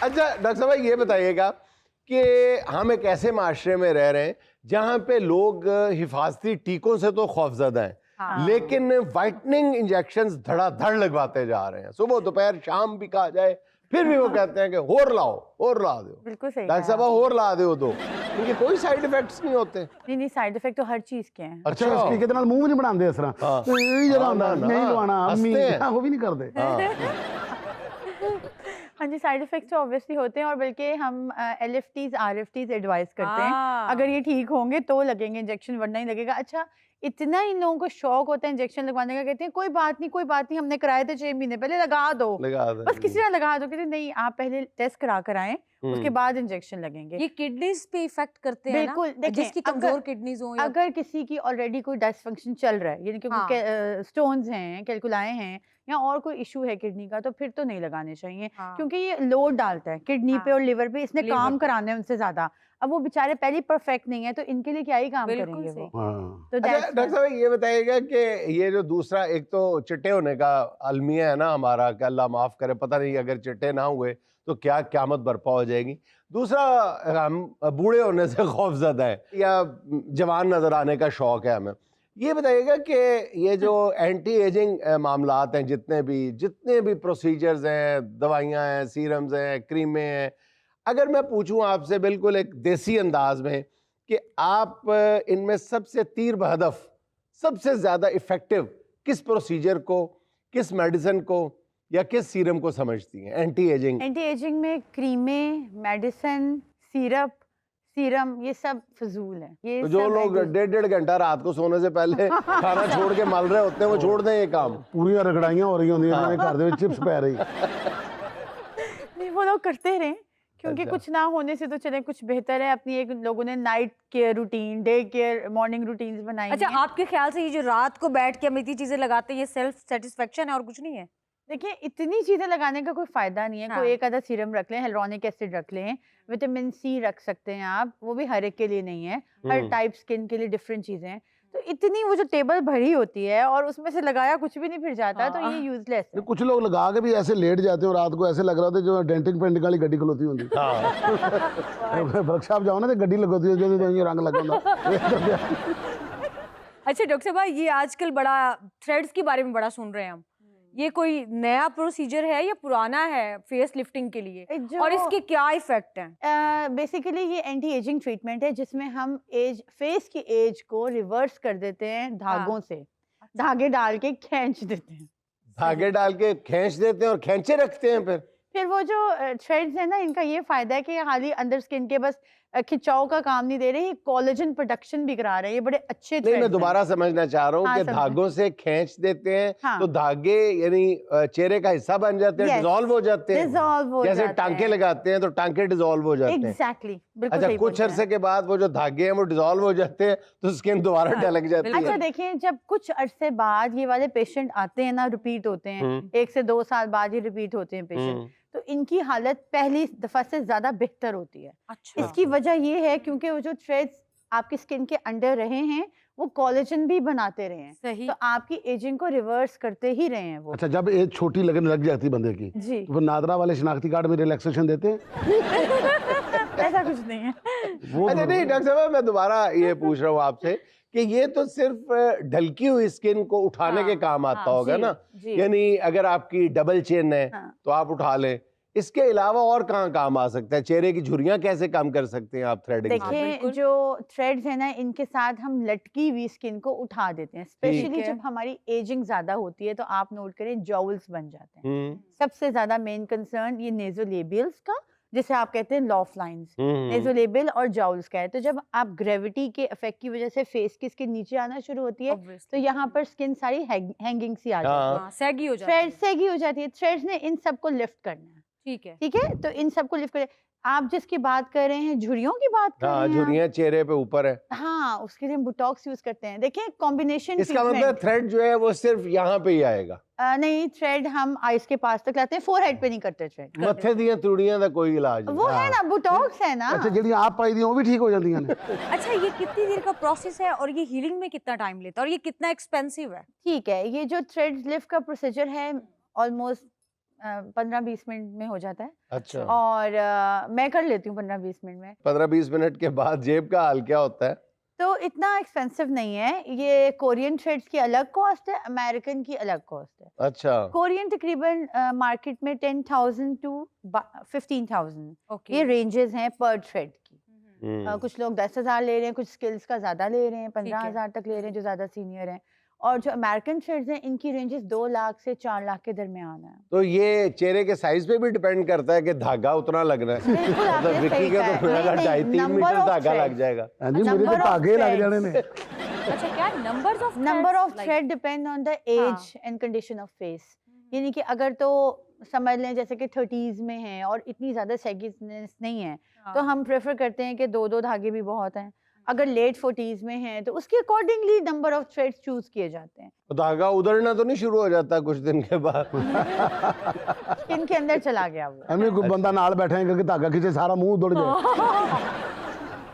अच्छा डॉक्टर साहब ये बताइएगा कि हम एक ऐसे माशरे में रह रहे हैं जहाँ पे लोग हिफाजती टीकों से तो खौफजदा हैं, हाँ। लेकिन वाइटनिंग इंजेक्शंस धड़ाधड़ लगवाते जा रहे हैं, सुबह दोपहर शाम भी कहा जाए, फिर भी वो कहते हैं कि होर लाओ, होर ला दो। बिल्कुल सही डॉक्टर साहब होर ला दो तो इनके कोई साइड इफेक्ट्स नहीं होते। नहीं, साइड इफेक्ट तो हर चीज के हैं। अच्छा इस तरीके ਨਾਲ ਮੂੰਹ ਵੀ ਨਹੀਂ ਬਣਾਉਂਦੇ ਇਸ ਤਰ੍ਹਾਂ हाँ। ਜਰਾ हाँ, ना, ਨਹੀਂ ना, ਲਵਾਣਾ ਅੰਮੀ हंसते हैं। ਉਹ ਵੀ ਨਹੀਂ ਕਰਦੇ हाँ जी, साइड इफेक्ट्स तो ऑब्वियसली होते हैं और बल्कि हम LFTs RFTs एडवाइस करते हैं, अगर ये ठीक होंगे तो लगेंगे इंजेक्शन, वरना ही लगेगा। अच्छा, इतना इन लोगों को शौक होता है इंजेक्शन लगवाने का, कहते हैं कोई बात नहीं, कोई बात नहीं, हमने कराए थे 6 महीने पहले, लगा दो, बस किसी ने लगा दो। कहते नहीं, आप पहले टेस्ट करा कर आए, उसके बाद इंजेक्शन लगेंगे। ये किडनीज पे इफेक्ट करते हैं बिल्कुल, ना, जिसकी कमजोर किडनीज हो, अगर किसी की ऑलरेडी कोई डिसफंक्शन चल रहा है, यानी कि स्टोन्स हैं, कैलकुलाए हैं या और कोई इशू है किडनी का, तो फिर तो नहीं लगाने चाहिए, क्योंकि ये लोड डालता है किडनी पे और लिवर पे, इसने काम कराने उनसे ज्यादा। अब वो बेचारे पहले परफेक्ट नहीं है, तो इनके लिए क्या ही काम करेंगे वो। तो अच्छा डॉक्टर साहब ये बताइएगा कि ये जो दूसरा, एक तो चिट्टे होने का अलमिया है ना हमारा, कि अल्लाह माफ करे, पता नहीं अगर चिट्टे ना हुए तो क्या क़यामत बर्पा हो जाएगी। दूसरा, हम बूढ़े होने से खौफजदा है या जवान नजर आने का शौक है हमें, ये बताइएगा कि ये जो एंटी एजिंग मामलात हैं, जितने भी प्रोसीजर्स हैं, दवाइयाँ हैं, सीरम्स हैं, क्रीमें हैं, अगर मैं पूछूं आपसे बिल्कुल एक देसी अंदाज में कि आप इनमें सबसे तीर बहदफ, सबसे ज़्यादा इफ़ेक्टिव किस प्रोसीजर को, किस मेडिसिन को या किस सीरम को समझती हैं एंटी एजिंग? एंटी एजिंग में क्रीमें, मेडिसिन, सीरम ये सब फजूल है। ये तो जो लोग 1.5 घंटा रात को सोने से पहले खाना छोड़ के मल रहे होते हैं, वो छोड़ दें ये काम। पूरी रगड़ाइयां हो रही होंगी घर दे विच, चिप्स पै रही। नहीं, वो लोग करते रहें, क्योंकि कुछ ना होने से तो चले कुछ बेहतर है। अपनी एक लोगों ने night care routine, day care, morning routines बनाई। अच्छा, आपके ख्याल से ये जो रात को बैठ के हम इतनी चीजें लगाते हैं, ये सेल्फ सेटिस्फेक्शन है और कुछ नहीं है? देखिए, इतनी चीजें लगाने का कोई फायदा नहीं है। कोई एक आधा सीरम रख लें, हिलुरोनिक एसिड रख लें, विटामिन C रख सकते हैं आप, वो भी हर एक के लिए नहीं है, हर टाइप स्किन के लिए डिफरेंट चीजें हैं। तो इतनी वो जो टेबल भरी होती है और उसमें से लगाया कुछ भी नहीं फिर जाता, तो ये यूजलेस है। कुछ लोग लगा के भी ऐसे लेट जाते हैं, रात को ऐसे लग रहा था जो डेंटिंग पेंटिंग वाली गड्डी खलोती होती है। वर्कशॉप जाओ ना तो गड्डी लगोती है जो ये रंग लगा होता। अच्छा डॉक्टर साहब, ये आजकल बड़ा थ्रेड्स के बारे में बड़ा सुन रहे हैं हम, ये कोई नया प्रोसीजर है या पुराना है फेस लिफ्टिंग के लिए, और इसके क्या इफेक्ट हैं? बेसिकली ये एंटी एजिंग ट्रीटमेंट है, जिसमें हम फेस की एज को रिवर्स कर देते हैं धागों से। धागे डाल के खींच देते हैं, धागे डाल के खींच देते हैं और खींचे रखते हैं। फिर वो जो थ्रेड्स है ना, इनका ये फायदा है कि खाली अंदर स्किन के बस खिंचाव का काम नहीं दे रहे, ये कोलेजन प्रोडक्शन भी करा रहे हैं। ये बड़े अच्छे नहीं, मैं दोबारा समझना चाह रहा हूँ कि धागों से खींच देते हैं तो धागे यानी चेहरे का हिस्सा बन जाते हैं, डिसॉल्व हो जाते हैं, जैसे टांके लगाते हैं तो टांके डिसॉल्व हो जाते हैं। एग्जैक्टली, अच्छा, कुछ अरसे के बाद वो जो धागे हैं वो डिसॉल्व हो जाते हैं तो स्किन दोबारा ढलक जाती है। अच्छा देखिए, जब कुछ अरसे बाद ये वाले पेशेंट आते हैं ना, रिपीट होते हैं, 1 से 2 साल बाद ये रिपीट होते हैं पेशेंट, तो इनकी हालत पहली दफा से ज्यादा बेहतर होती है। अच्छा। इसकी वजह ये है क्योंकि वो जो थ्रेड्स आपकी स्किन के अंडर रहे हैं वो कोलेजन भी बनाते रहे हैं। सही। तो आपकी एजिंग को रिवर्स करते ही रहे हैं वो। अच्छा, जब एज छोटी लगने लग जाती बंदे की जी, वो नादरा वाले शनाख्ती कार्ड में रिलैक्सेशन देते हैं? ऐसा कुछ नहीं है। अच्छा नहीं डॉक्टर साहब, मैं दोबारा ये पूछ रहा हूँ आपसे कि ये तो सिर्फ ढलकी हुई स्किन को उठाने के काम आता होगा ना, यानी अगर आपकी डबल चिन है तो आप उठा लें, इसके अलावा और कहाँ काम आ सकता है? चेहरे की झुर्रियां कैसे कम कर सकते हैं आप थ्रेडिंग? देखिए, जो थ्रेड्स है ना, इनके साथ हम लटकी हुई स्किन को उठा देते हैं, स्पेशली जब हमारी एजिंग ज्यादा होती है तो आप नोट करें जॉवल्स बन जाते हैं। सबसे ज्यादा मेन कंसर्न ये नेजोलेबियल्स का, जिसे आप कहते हैं लॉफ लाइंस, नेजोलेबियल और जॉवल्स का है। तो जब आप ग्रेविटी के इफेक्ट की वजह से फेस की स्किन नीचे आना शुरू होती है तो यहाँ पर स्किन सारी हैंगिंग सी आ जाती है, सैगी हो जाती है। थ्रेड्स सैगी हो जाती है। थ्रेड्स ने इन सबको लिफ्ट करना है। ठीक है, ठीक है, तो इन सबको लिफ्ट कर। आप जिसकी बात कर रहे हैं, झुर्रियों की बात कर रहे हैं, झुर्रियां चेहरे पे ऊपर है, हाँ, उसके लिए हम बुटॉक्स यूज करते हैं। देखिए, कॉम्बिनेशन। इसका मतलब थ्रेड जो है वो सिर्फ यहाँ पे ही आएगा? नहीं, थ्रेड हम आईज के पास तक लाते हैं, फोरहेड पे नहीं करते थ्रेड। मत्थे दियां तुड़ियां दा कोई इलाज वो है ना, बुटॉक्स है ना। अच्छा, जेडी आप पाई दी वो भी ठीक हो जाती हैं? अच्छा, ये कितनी देर का प्रोसेस है और ये हीलिंग में कितना टाइम लेता है और ये कितना एक्सपेंसिव है? ठीक है, ये जो थ्रेड लिफ्ट का प्रोसीजर है ऑलमोस्ट 15-20 मिनट में हो जाता है। अच्छा, और मैं कर लेती हूँ 15-20 मिनट में। 15-20 मिनट के बाद जेब का हाल क्या होता है? तो इतना एक्सपेंसिव नहीं है ये। कोरियन थ्रेड्स की अलग कॉस्ट है, अमेरिकन की अलग कॉस्ट है। अच्छा, कोरियन तकरीबन मार्केट में 10,000 to 15,000 ओके ये रेंजेस हैं पर थ्रेड की। हम्म, कुछ लोग 10,000 ले रहे हैं, कुछ स्किल्स का ज़्यादा ले रहे हैं, ठीक है। 15,000 तक ले रहे हैं जो ज़्यादा सीनियर हैं। और जो अमेरिकन थ्रेड्स हैं इनकी रेंजेस 2 लाख से 4 लाख के दरमियान है। तो ये चेहरे के साइज पे भी डिपेंड करता है कि धागा उतना लगना है। बिल्कुल आपने मतलब विक्की सही के कहा तो है। लगा नहीं, 2.5-3 number मीटर of धागा लग threads। जाएगा। हाँ जी, मेरे तो Number of धागे लग threads। जाने ने। अच्छा क्या number of thread depend on the age and condition of face. यानी कि अगर तो समझ लें जैसे कि 30s में है और इतनी ज़्यादा सेगीनेस नहीं है तो हम प्रेफर करते हैं कि 2-2 धागे भी बहुत हैं। अगर लेट 40s में है तो उसके accordingly number of threads choose किए जाते हैं। तो धागा उधड़ना तो नहीं शुरू हो जाता कुछ दिन के बाद? स्किन के अंदर चला गया वो। हमें कोई बंदा नाल बैठा है करके धागा खींचे सारा मुंह उधड़ जाए।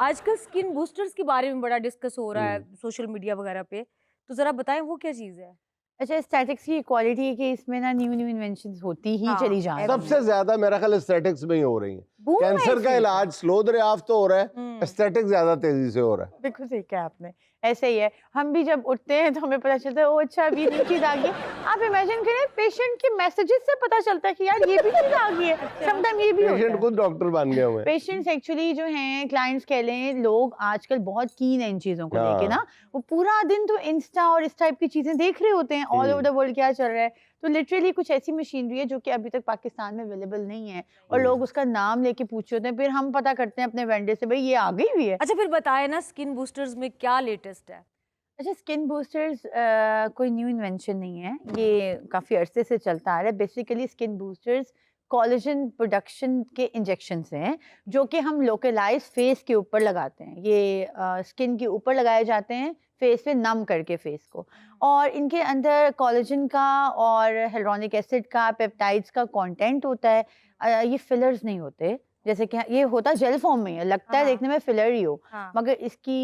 आजकल स्किन बूस्टर्स के बारे में बड़ा डिस्कस हो रहा है सोशल मीडिया वगैरह पे, तो जरा बताएं वो क्या चीज है? अच्छा, एस्थेटिक्स की क्वालिटी है कि इसमें ना न्यू इन्वेंशंस होती ही चली जा रही हैं। सबसे ज्यादा मेरा ख्याल एस्थेटिक्स में ही हो रही है। Boom है कैंसर इस का चीज़ इलाज स्लो दरियाफ्त तो हो रहा है, एस्थेटिक्स ज्यादा तेजी से हो रहा है। बिल्कुल सही कहा आपने। ऐसे ही है, हम भी जब उठते हैं तो हमें पता चलता है ओ अच्छा अभी ये चीज आ गई। आप इमेजिन करें पेशेंट के मैसेजेस से पता चलता है कि यार ये भी चीज आ गई है। समटाइम ये भी होता पेशेंट है। खुद डॉक्टर बन गए हुए हैं। पेशेंट्स एक्चुअली जो हैं क्लाइंट्स कह लें, लोग आजकल बहुत कीन है इन चीज़ों को लेके ना। वो पूरा दिन तो इंस्टा और इस टाइप की चीज़ें देख रहे होते हैं ऑल ओवर द वर्ल्ड क्या चल रहा है। तो लिटरली कुछ ऐसी मशीनरी है जो कि अभी तक पाकिस्तान में अवेलेबल नहीं है और लोग उसका नाम लेके पूछे होते हैं। फिर हम पता करते हैं अपने वेंडर से भाई ये आ गई हुई है। अच्छा फिर बताएं ना स्किन बूस्टर्स में क्या लेटेस्ट है? अच्छा, स्किन बूस्टर्स कोई न्यू इन्वेंशन नहीं है, ये काफ़ी अरसे से चलता आ रहा है। Basically skin boosters collagen production के इंजेक्शंस हैं जो कि हम लोकलाइज फेस के ऊपर लगाते हैं। ये स्किन के ऊपर लगाए जाते हैं फेस पे नम करके फेस को, और इनके अंदर कोलेजन का और हेलुरोनिक एसिड का पेप्टाइड्स का कंटेंट होता है। ये फिलर्स नहीं होते, जैसे कि ये होता जेल फॉर्म में है, लगता है देखने में फिलर ही हो, मगर इसकी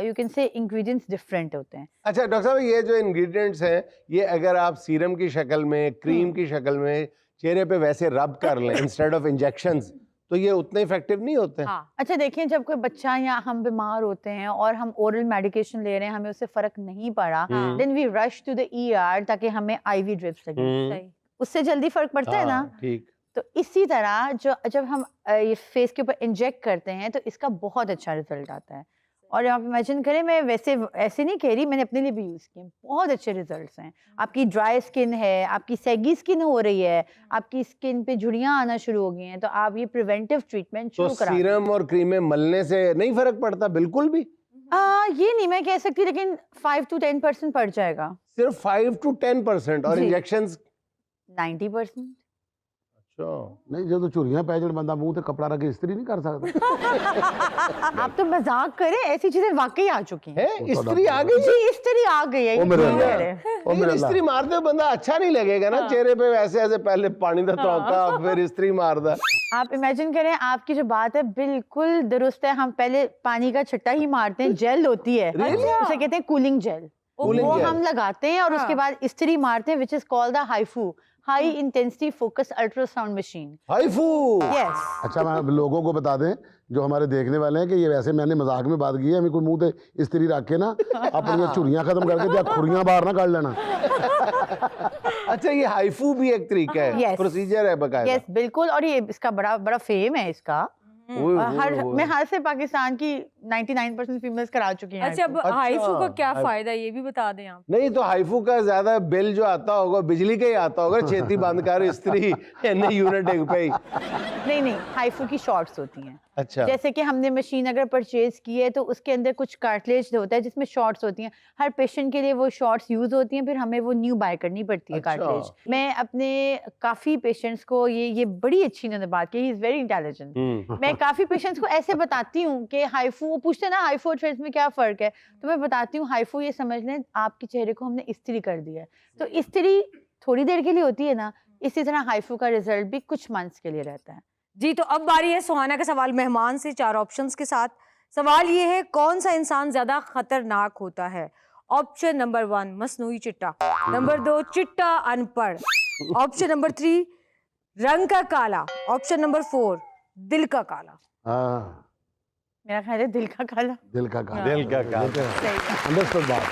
you can say ingredients different होते हैं। अच्छा डॉक्टर साहब, ये जो इंग्रेडिएंट्स हैं ये अगर आप सीरम की शक्ल में, क्रीम की शक्ल में चेहरे पे वैसे रब कर लें इंस्टेड ऑफ इंजेक्शंस, तो ये उतने इफेक्टिव नहीं होते? अच्छा देखिए, जब कोई बच्चा या हम बीमार होते हैं और हम ओरल मेडिकेशन ले रहे हैं, हमें उससे फर्क नहीं पड़ा, then we rush to the ER ताकि हमें IV ड्रिप्स लगे। सही। उससे जल्दी फर्क पड़ता है ना। ठीक। तो इसी तरह जब हम ये फेस के ऊपर इंजेक्ट करते हैं तो इसका बहुत अच्छा रिजल्ट आता है। और आप इमेजिन करें, मैं वैसे ऐसे नहीं कह रही, मैंने अपने लिए भी यूज़ किए, बहुत अच्छे रिजल्ट्स हैं। आपकी ड्राई स्किन है, आपकी सैगी स्किन हो रही है, आपकी स्किन पे झुर्रियाँ आना शुरू हो गई हैं, तो आप ये प्रिवेंटिव ट्रीटमेंट तो शुरू करा दें। सीरम और क्रीमें मलने से नहीं फर्क पड़ता बिल्कुल भी? ये नहीं मैं कह सकती, लेकिन 5 to 10% पड़ जाएगा। सिर्फ 5 to 10% और जी। इंजेक्शंस? 90%। अच्छा, नहीं जो तो चुरियां पै जण बंदा मुंह ते कपड़ा रख के इस्त्री नहीं कर सकता। आप तो मजाक करें, ऐसी चीजें वाकई आ चुकी हैं। है इस्त्री आ गई? जी इस्त्री आ गई है। ओ मेरे ये अल्लाह। कह रहे हैं। ओ लेकिन मेरे इस्त्री अल्लाह। मारते बंदा अच्छा नहीं लगेगा ना चेहरे पे, वैसे ऐसे पहले पानी दा तौका फिर इस्त्री मारदा। आप इमेजिन करें, आपकी जो बात है बिल्कुल दुरुस्त है। हम पहले पानी का छट्टा ही मारते हैं, जेल होती है, उसे कहते हैं कूलिंग जेल, Cooling वो gel। हम लगाते हैं और उसके बाद इस्त्री मारते हैं, which is called the HIFU, high intensity focus ultrasound machine. HIFU. Yes. अच्छा मैं लोगों को बता दें जो हमारे देखने वाले हैं कि ये वैसे मैंने मजाक में बात की है, हमें कोई मुंह ते इस्त्री रख के ना अपनी चुरियां खत्म करके त्या खुरियां बाहर ना काट लेना। अच्छा, ये हाइफू भी एक तरीका है, Yes। प्रोसीजर है बकायदा? यस बिल्कुल, और ये इसका बड़ा बड़ा फेम है इसका। मैं हर से पाकिस्तान की 99% फीमेल्स करा चुकी हैं। अच्छा अब अच्छा। हाइफू का क्या फायदा है ये भी बता दें आप। नहीं तो हाइफू का ज्यादा बिल जो आता होगा बिजली का ही आता होगा, छेती बंद कर इस्त्री यूनिट एक पे ही। नहीं हाइफू की शॉर्ट्स होती हैं। अच्छा, जैसे कि हमने मशीन अगर परचेज की है तो उसके अंदर कुछ कार्टिलेज होता है जिसमें शॉर्ट्स होती हैं। हर पेशेंट के लिए वो शॉर्ट्स यूज होती हैं, फिर हमें वो न्यू बाय करनी पड़ती है अच्छा। कार्टिलेज। मैं अपने काफी पेशेंट्स को ये बड़ी अच्छी इन्होंने बात की, ही इज वेरी इंटेलिजेंट। मैं काफी पेशेंट्स को ऐसे बताती हूँ कि हाइफू, वो पूछते हैं ना हाइफू और थ्रेड्स में क्या फर्क है, तो मैं बताती हूँ हाइफू ये समझ लें आपके चेहरे को हमने इस्त्री कर दिया है, तो इस्त्री थोड़ी देर के लिए होती है ना, इसी तरह हाइफू का रिजल्ट भी कुछ मंथ्स के लिए रहता है। जी तो अब बारी है सुहाना का सवाल मेहमान से 4 ऑप्शंस के साथ। सवाल ये है, कौन सा इंसान ज्यादा खतरनाक होता है? ऑप्शन नंबर 1 मसनूई चिट्टा, नंबर 2 चिट्टा अनपढ़, ऑप्शन नंबर 3 रंग का काला, ऑप्शन नंबर 4 दिल का काला। हाँ, मेरा ख्याल है दिल का काला। दिल का काला। दिल का काला। सही बात। अंडरस्टूड बात है।